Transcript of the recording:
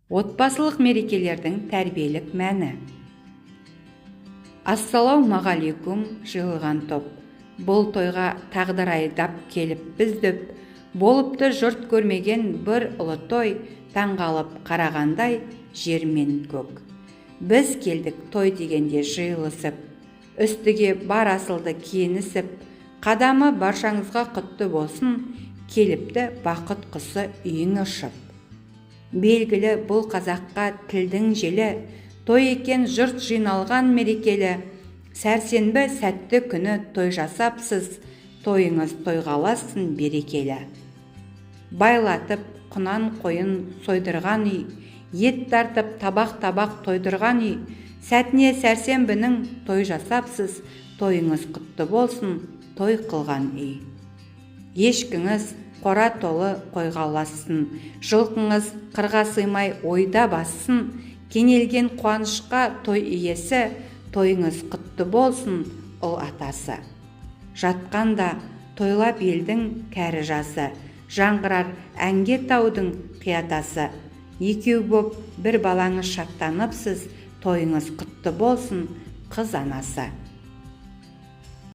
Отбасылық мерекелердің тәрбиелік мәні. Ассалаумағалейкум жиылған топ. Бұл тойға тағдыр айдап келіп біздіп, болыпты жұрт көрмеген бір ұлы той, таңғалып қарағандай жер мен көк. Біз келдік той дегенде жиылысып, үстіге бар асылды киінісіп, қадамы баршаңызға құтты болсын, келіпті бақыт құсы үйің ұшып. Белгілі бұл қазаққа тілдің желі, той екен жұрт жиналған мерекелі. Сәрсенбі сәтті күні той жасапсыз, тойыңыз тойғаласын берекелі. Байлатып құнан қойын сойдырған үй, ет тартып табақ-табақ тойдырған үй. Сәтіне сәрсенбінің той жасапсыз, тойыңыз құтты болсын, той қылған үй. Ешкіңіз қора толы қойғаласын, жылқыңыз қырға сыймай ойда бассын, кенелген қуанышқа той иесі, тойыңыз құтты болсын, ұл атасы. Жатқанда тойлап елдің кәрі жасы, жаңғырар әнге таудың қиятасы. Екеу боп бір балаңыз шаттаныпсыз, тойыңыз құтты болсын, қыз анасы.